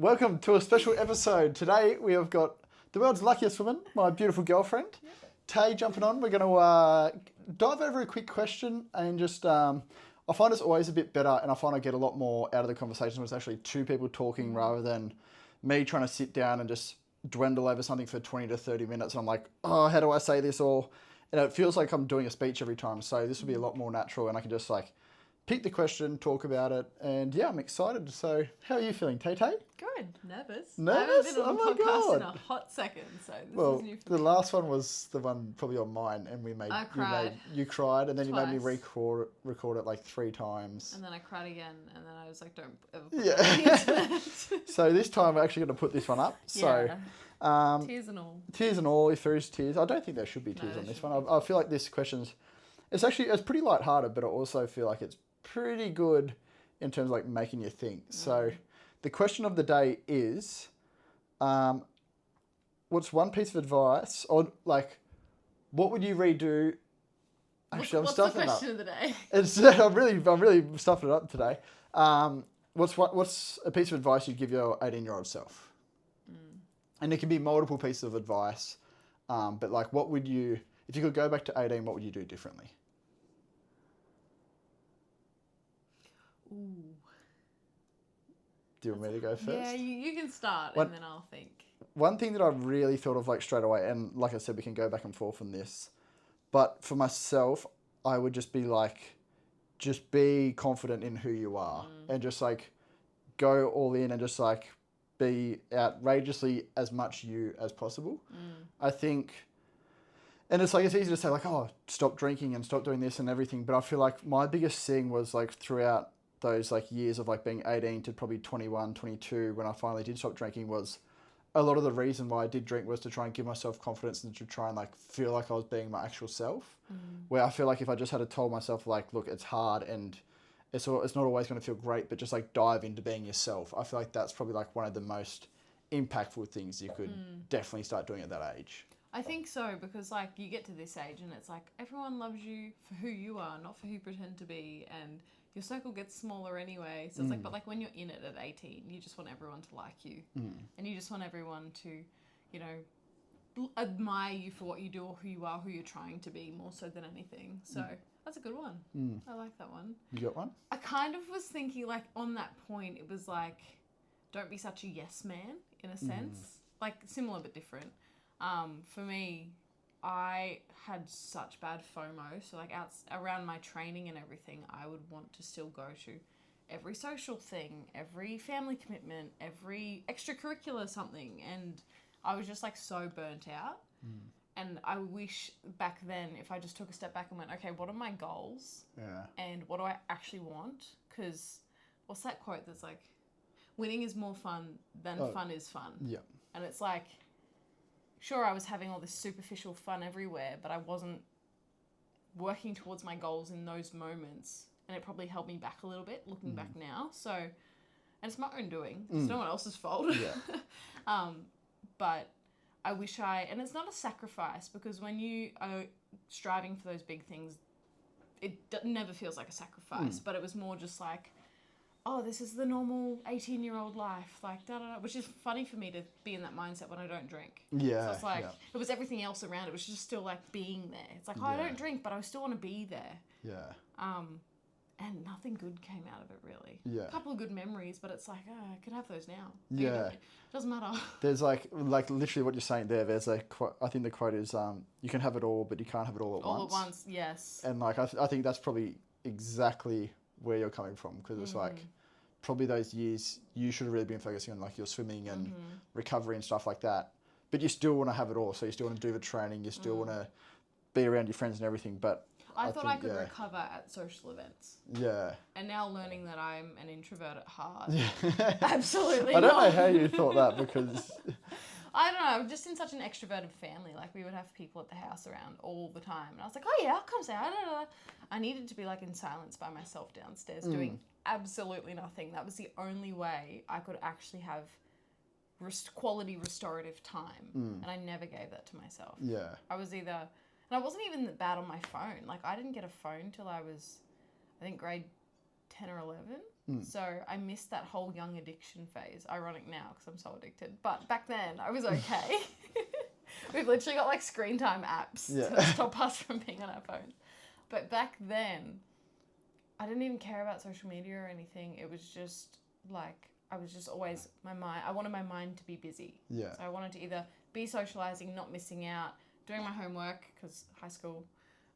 Welcome to a special episode. Today we have got the world's luckiest woman, my beautiful girlfriend, Tay, jumping on. We're going to dive over a quick question and just, I find it's always a bit better and I find I get a lot more out of the conversation when it's actually two people talking rather than me trying to sit down and just dwindle over something for 20 to 30 minutes. And I'm like, oh, how do I say this? Or, it feels like I'm doing a speech every time. So this will be a lot more natural and I can just like pick the question, talk about it. And yeah, I'm excited. So how are you feeling, Tay Tay? Good. Nervous. Nervous? I haven't been on Oh a my podcast God. in a hot second, so this is new for the me. last one was the one probably on mine, and I cried. You cried, and then you made me Twice. record it like 3 times. And then I cried again, and then I was like, don't ever put Yeah. that on the internet. So this time we're actually going to put this one up. So Tears and all. tears and all, if there is tears. I don't think there should be tears on this one. I feel like this question's, it's pretty lighthearted, but I also feel like it's pretty good in terms of like making you think. So the question of the day is, what's one piece of advice, or like, what would you redo? Actually, What's the question of the day? I'm really stuffing it up today. What's a piece of advice you'd give your 18-year-old self? And it can be multiple pieces of advice, but like, what would you, if you could go back to 18, what would you do differently? Ooh. Do you want me to go first? Yeah, you can start, and then I'll think. One thing that I really thought of like straight away, and like I said, we can go back and forth on this, but for myself, I would just be like, just be confident in who you are and just like go all in and just like be outrageously as much you as possible. I think, and it's like, it's easy to say like, oh, stop drinking and stop doing this and everything. But I feel like my biggest thing was like throughout those like years of like being 18 to probably 21, 22, when I finally did stop drinking, was a lot of the reason why I did drink was to try and give myself confidence and to try and like feel like I was being my actual self. Where I feel like if I just had told myself like, look, it's hard and it's not always going to feel great, but just like dive into being yourself. I feel like that's probably like one of the most impactful things you could definitely start doing at that age. I think so, because like you get to this age and it's like everyone loves you for who you are, not for who you pretend to be, and your circle gets smaller anyway. So it's like, but like when you're in it at 18, you just want everyone to like you, and you just want everyone to, you know, admire you for what you do or who you are, who you're trying to be, more so than anything. So that's a good one. I like that one. You got one? I kind of was thinking like on that point, it was like, don't be such a yes man in a sense, like similar but different. For me, I had such bad FOMO. So like around my training and everything, I would want to still go to every social thing, every family commitment, every extracurricular something. And I was just like so burnt out. And I wish back then, if I just took a step back and went, okay, what are my goals? Yeah. And what do I actually want? Because what's that quote that's like, winning is more fun than fun is fun. Yeah. And it's like, sure, I was having all this superficial fun everywhere, but I wasn't working towards my goals in those moments. And it probably held me back a little bit, looking back now. So, and it's my own doing. It's no one else's fault. Yeah. But I wish and it's not a sacrifice, because when you are striving for those big things, it never feels like a sacrifice, but it was more just like, oh, this is the normal 18-year-old life, like da-da-da, which is funny for me to be in that mindset when I don't drink. Yeah. So it's like, it was everything else around it, was just still like being there. It's like, oh, I don't drink, but I still want to be there. Yeah. And nothing good came out of it, really. Yeah. A couple of good memories, but it's like, oh, I could have those now. Yeah. It doesn't matter. There's like literally what you're saying there. There's a quote, I think the quote is, you can have it all, but you can't have it all at once. All at once, yes. And like, I think that's probably exactly where you're coming from, because it's like, probably those years you should have really been focusing on like your swimming and recovery and stuff like that. But you still want to have it all. So you still want to do the training. You still want to be around your friends and everything. But I thought I could recover at social events. Yeah. And now learning that I'm an introvert at heart. Yeah. Absolutely I don't not. know how you thought that, because I don't know. I'm just in such an extroverted family. Like, we would have people at the house around all the time. And I was like, oh yeah, I'll come say hi. I needed to be like in silence by myself downstairs doing absolutely nothing. That was the only way I could actually have quality restorative time. And I never gave that to myself. Yeah. I was either... And I wasn't even that bad on my phone. Like, I didn't get a phone till I was, I think, grade 10 or 11. So I missed that whole young addiction phase. Ironic now because I'm so addicted. But back then I was okay. We've literally got like screen time apps to stop us from being on our phones. But back then, I didn't even care about social media or anything. It was just like, I was just always, I wanted my mind to be busy. Yeah. So I wanted to either be socializing, not missing out, doing my homework, because high school,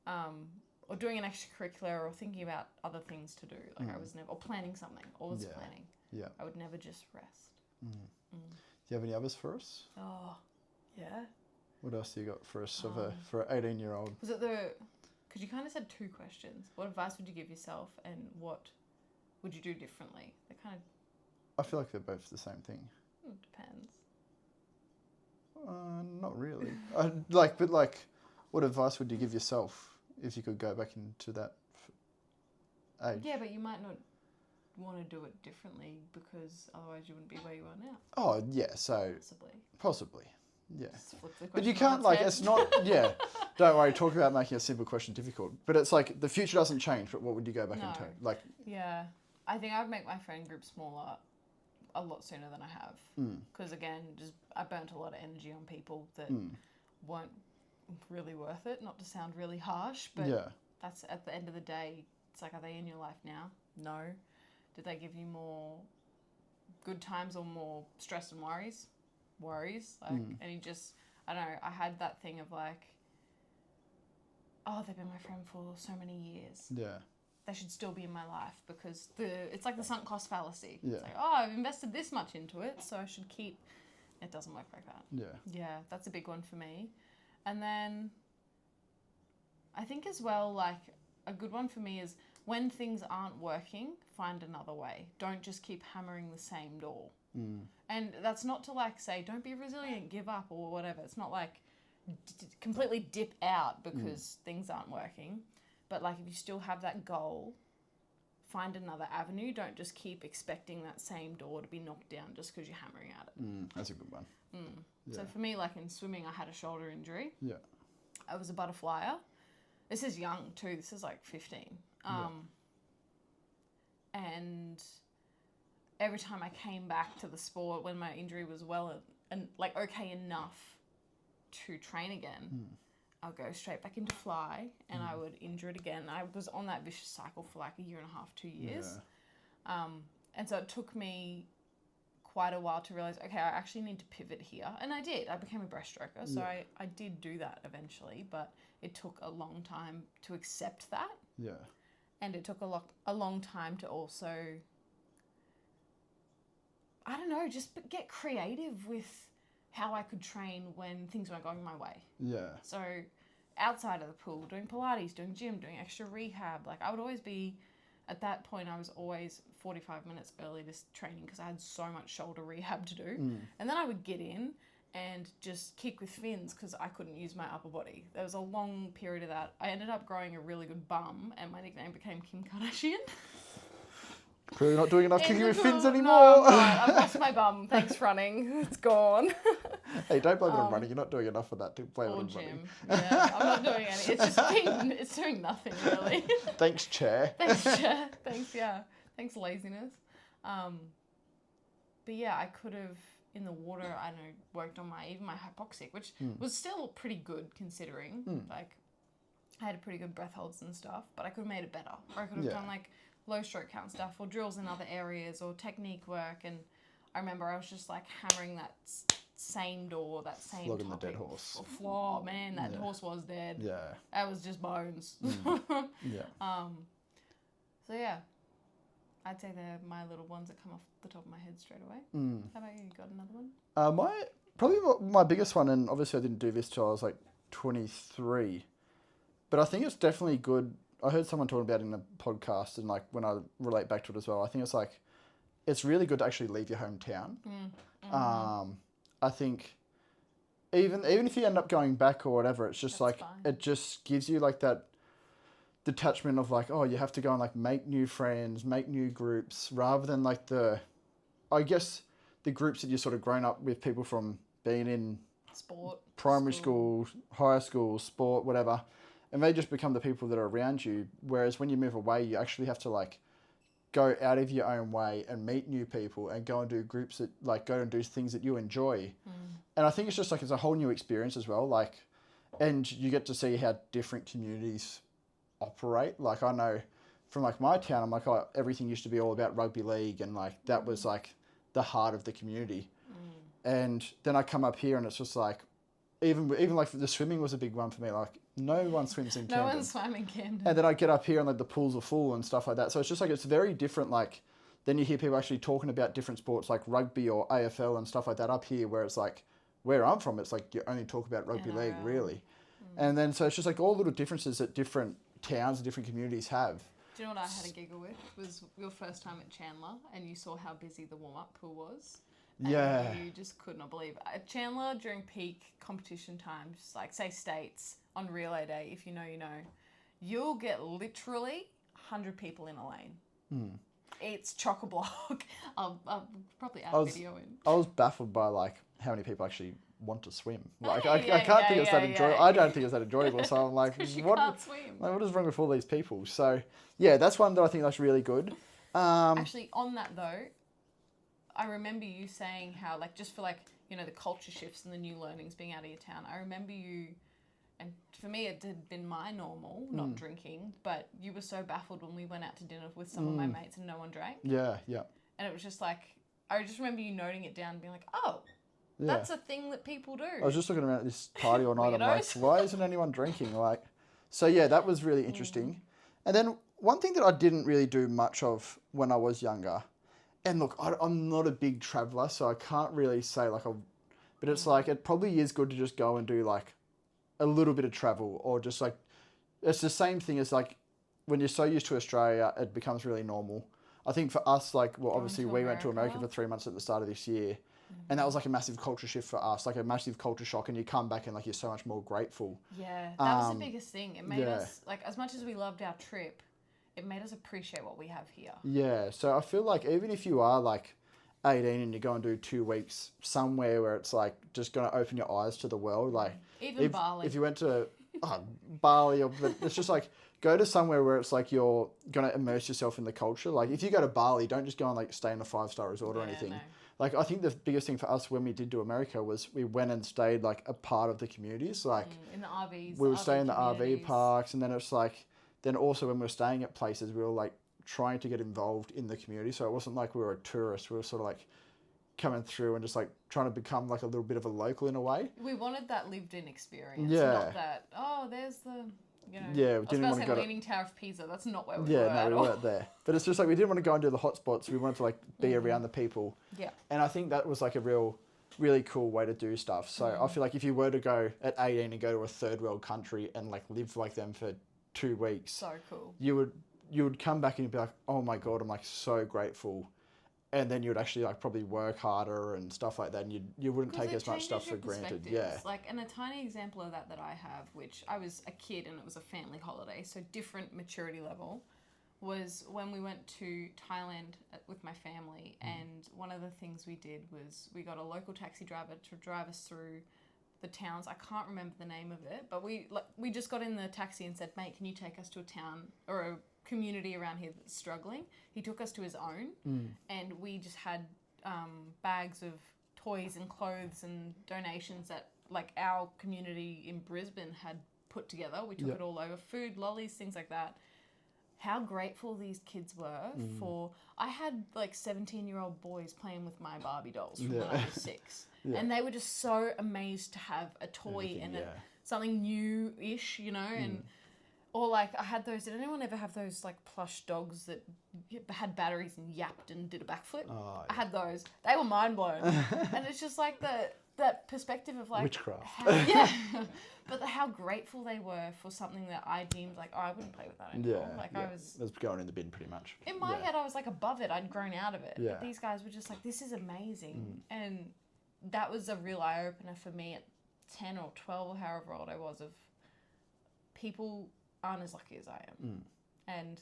or doing an extracurricular or thinking about other things to do. Like I was never, or planning something, always planning. Yeah. I would never just rest. Do you have any others for us? Oh, yeah. What else do you got for us for an 18-year-old? Was it because you kind of said 2 questions. What advice would you give yourself and what would you do differently? They kind of... I feel like they're both the same thing. It depends. Not really. What advice would you give yourself if you could go back into that age? Yeah, but you might not want to do it differently because otherwise you wouldn't be where you are now. Oh, yeah, so... Possibly. Yeah. But you can't, it's not... Yeah. Don't worry, talk about making a simple question difficult. But it's like, the future doesn't change, but what would you go back into? Yeah. I think I'd make my friend group smaller a lot sooner than I have. Because, again, I burnt a lot of energy on people that weren't really worth it. Not to sound really harsh, but that's, at the end of the day, it's like, are they in your life now? No. Did they give you more good times or more stress and worries? And you just, I don't know, I had that thing of like, oh, they've been my friend for so many years. Yeah. They should still be in my life because it's like the sunk cost fallacy. Yeah. It's like, oh, I've invested this much into it, so I should keep... It doesn't work like that. Yeah. Yeah, that's a big one for me. And then I think as well, like, a good one for me is when things aren't working, find another way. Don't just keep hammering the same door. And that's not to like say, don't be resilient, give up or whatever. It's not like completely dip out because things aren't working. But like if you still have that goal, find another avenue. Don't just keep expecting that same door to be knocked down just because you're hammering at it. That's a good one. Yeah. So for me, like in swimming, I had a shoulder injury. Yeah. I was a butterflyer. This is young too. This is like 15. And every time I came back to the sport when my injury was well and like okay enough to train again, I'll go straight back into fly and I would injure it again. I was on that vicious cycle for like 1.5 years, 2 years. Yeah. And so it took me quite a while to realize, okay, I actually need to pivot here. And I did. I became a breaststroker. So I did do that eventually, but it took a long time to accept that. Yeah. And it took a long time to also... I don't know, just get creative with how I could train when things weren't going my way. Yeah. So outside of the pool, doing Pilates, doing gym, doing extra rehab, like I would always be, at that point I was always 45 minutes early to training because I had so much shoulder rehab to do. And then I would get in and just kick with fins because I couldn't use my upper body. There was a long period of that. I ended up growing a really good bum and my nickname became Kim Kardashian. Clearly not doing enough kicking with fins anymore. No, I've lost my bum. Thanks, running. It's gone. Hey, don't blame it on running. You're not doing enough of that to blame it on gym. running. Yeah, I'm not doing any. It's doing nothing really. Thanks, chair. Thanks, chair. Thanks, yeah. Thanks, laziness. But yeah, I could have in the water. I know worked on even my hypoxic, which was still pretty good considering. Like, I had pretty good breath holds and stuff, but I could have made it better. Or I could have done like low stroke count stuff or drills in other areas or technique work. And I remember I was just like hammering that same door, that same Flogging topic. the dead horse. Floor, man, that horse was dead. Yeah. That was just bones. Yeah. So yeah, I'd say they're my little ones that come off the top of my head straight away. How about you? Got another one? Probably my biggest one, and obviously I didn't do this till I was like 23, but I think it's definitely good. I heard someone talking about it in a podcast, and like when I relate back to it as well, I think it's like, it's really good to actually leave your hometown. I think even if you end up going back or whatever, it's just like, it just gives you like that detachment of like, oh, you have to go and like make new friends, make new groups, rather than like I guess the groups that you're sort of grown up with, people from being in sport, primary school, high school, sport, whatever. And they just become the people that are around you. Whereas when you move away, you actually have to like go out of your own way and meet new people and go and do groups that like go and do things that you enjoy. And I think it's just like it's a whole new experience as well. Like, and you get to see how different communities operate. Like I know from like my town, I'm like, oh, everything used to be all about rugby league and like that was like the heart of the community. And then I come up here and it's just like, even like the swimming was a big one for me. Like no one swims in Camden. No one's swimming in Camden. And then I get up here and like the pools are full and stuff like that. So it's just like it's very different. Like then you hear people actually talking about different sports like rugby or AFL and stuff like that up here, where it's like where I'm from, it's like you only talk about rugby league really. And then so it's just like all little differences that different towns and different communities have. Do you know what I had a giggle with? Was your first time at Chandler and you saw how busy the warm-up pool was. And you just could not believe it. At Chandler during peak competition times, like say states on relay day, if you know, you know, you'll get literally 100 people in a lane. It's chock-a-block. I'll probably add a video in. I was baffled by like how many people actually want to swim. Like I can't think it's that enjoyable. I don't think it's that enjoyable. So I'm like, can't swim. Like, what is wrong with all these people? So yeah, that's one that I think that's really good. Actually, on that though, I remember you saying how, like, just for, like, you know, the culture shifts and the new learnings being out of your town. I remember you, and for me it had been my normal, not drinking, but you were so baffled when we went out to dinner with some of my mates and no one drank. Yeah, yeah. And it was just like, I just remember you noting it down and being like, oh, that's a thing that people do. I was just looking around at this party all night. I'm like, why isn't anyone drinking? Like, so yeah, that was really interesting. And then one thing that I didn't really do much of when I was younger, and look, I'm not a big traveller, so I can't really say like but it's like, it probably is good to just go and do like a little bit of travel or just like, it's the same thing as like when you're so used to Australia, it becomes really normal. I think for us, like, well, obviously we went to America for 3 months at the start of this year and that was like a massive culture shift for us, like a massive culture shock, and you come back and like you're so much more grateful. Yeah, that was the biggest thing. It made us, like, as much as we loved our trip, it made us appreciate what we have here. Yeah, so I feel like even if you are like 18 and you go and do 2 weeks somewhere where it's like just going to open your eyes to the world, like even Bali. If you went to Bali, but it's just like go to somewhere where it's like you're going to immerse yourself in the culture. Like if you go to Bali, don't just go and like stay in a 5-star resort or anything. No. Like I think the biggest thing for us when we did do America was we went and stayed like a part of the communities. Like in the RVs. We would stay in the RV parks, and then it's like, then also when we were staying at places, we were like trying to get involved in the community. So it wasn't like we were a tourist. We were sort of like coming through and just like trying to become like a little bit of a local in a way. We wanted that lived in experience. Yeah. Not that, oh, there's the, you know. Yeah, we didn't want to go to Leaning Tower of Pisa. That's not where we were. Yeah, no, we weren't there. But it's just like we didn't want to go and do the hot spots. We wanted to like be around the people. Yeah. And I think that was like a really cool way to do stuff. So I feel like if you were to go at 18 and go to a third world country and like live like them for 2 weeks. So cool. You would come back and you'd be like, oh my God, I'm like so grateful. And then you would actually like probably work harder and stuff like that. And you wouldn't take as much stuff for granted. Yeah. Like, and a tiny example of that I have, which I was a kid and it was a family holiday, so different maturity level, was when we went to Thailand with my family. And one of the things we did was we got a local taxi driver to drive us through the towns. I can't remember the name of it, but we just got in the taxi and said, mate, can you take us to a town or a community around here that's struggling? He took us to his own, and we just had bags of toys and clothes and donations that like our community in Brisbane had put together. We took it all over, food, lollies, things like that. How grateful these kids were for... I had like 17-year-old boys playing with my Barbie dolls from when I was 6. Yeah. And they were just so amazed to have a toy and something new-ish, you know, and... Or like I had those, did anyone ever have those like plush dogs that had batteries and yapped and did a backflip? Oh, yeah. I had those. They were mind blown. And it's just like that perspective of like... Witchcraft. But how grateful they were for something that I deemed like, oh, I wouldn't play with that anymore. I was... It was going in the bin pretty much. In my head, I was like above it. I'd grown out of it. Yeah. But these guys were just like, this is amazing. And that was a real eye-opener for me at 10 or 12 or however old I was, of people... aren't as lucky as I am. And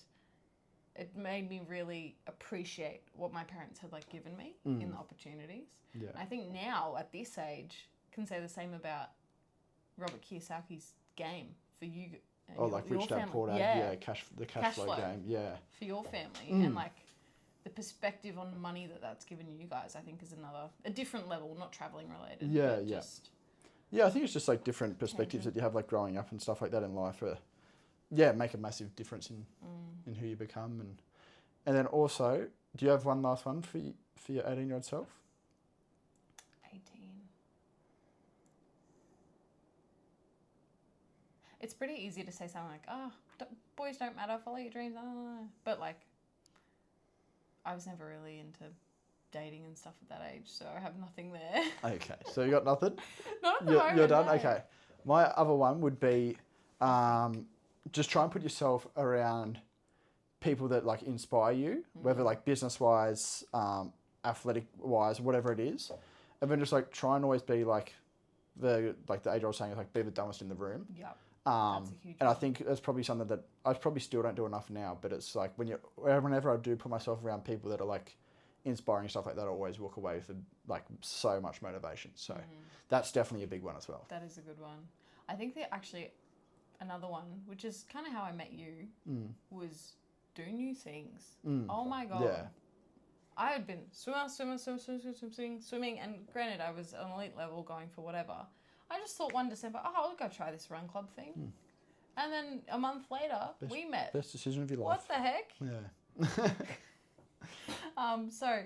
it made me really appreciate what my parents had like given me in the opportunities. Yeah. And I think now at this age can say the same about Robert Kiyosaki's game for you. Like Rich Dad Poor Dad, the cash flow game, for your family. And like the perspective on money that's given you guys, I think, is a different level, not traveling related. Yeah, but yeah. Just Yeah, I think it's just like different perspectives that you have like growing up and stuff like that in life make a massive difference in who you become. And then also, do you have one last one for your 18-year-old self? 18. It's pretty easy to say something like, boys don't matter, follow your dreams. But like, I was never really into dating and stuff at that age, so I have nothing there. Okay, so you got nothing? Not at the moment. You're done? No. Okay. My other one would be just try and put yourself around people that like inspire you, whether like business-wise, athletic-wise, whatever it is. And then just like try and always be like the age I was saying, like be the dumbest in the room. Yep. That's a huge and one. I think that's probably something that I probably still don't do enough now, but it's like whenever I do put myself around people that are like inspiring stuff like that, I always walk away with like so much motivation. So that's definitely a big one as well. That is a good one. I think that actually another one, which is kind of how I met you, was do new things. Oh my God. Yeah. I had been swimming, and granted, I was an elite level going for whatever. I just thought one December, I'll go try this run club thing. And then a month later, we met. Best decision of your life. What the heck? Yeah. So,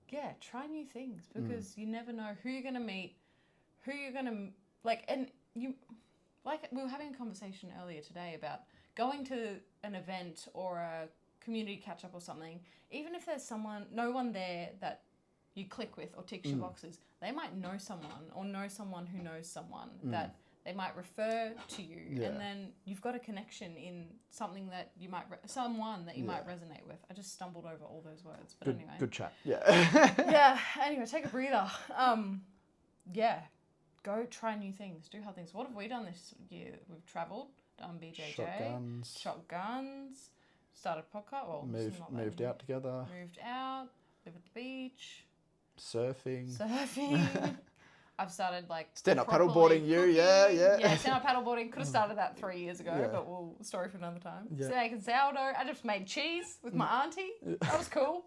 yeah, try new things because you never know who you're going to meet, who you're going to, like, and you, like, we were having a conversation earlier today about going to an event or a community catch-up or something, even if there's no one there that you click with or ticks your boxes, they might know someone or know someone who knows someone that they might refer to you, and then you've got a connection in something that you might someone that you might resonate with. I just stumbled over all those words, but anyway. Good chat. Yeah. Yeah. Anyway, take a breather. Yeah, go try new things, do hard things. What have we done this year? We've travelled, done BJJ, shotguns, started a podcast. Well, moved out together. Moved out, live at the beach. Surfing. I've started like stand-up paddleboarding. Yeah, stand-up paddleboarding. Could have started that 3 years ago, but story for another time. Yeah. Making sourdough. I just made cheese with my auntie. That was cool.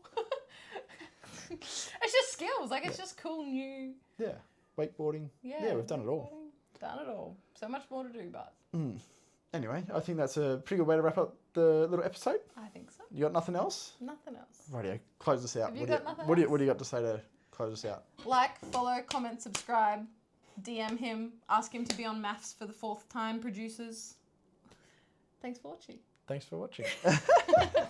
It's just skills. Like it's just cool new. Yeah, wakeboarding. Yeah, we've done it all. Done it all. So much more to do, but. Anyway, I think that's a pretty good way to wrap up the little episode. I think so. You got nothing else? Nothing else. Rightio, close us out. Have you got nothing what do else? you got to say to close us out? Like, follow, comment, subscribe, DM him, ask him to be on Maths for the 4th time, producers. Thanks for watching. Thanks for watching.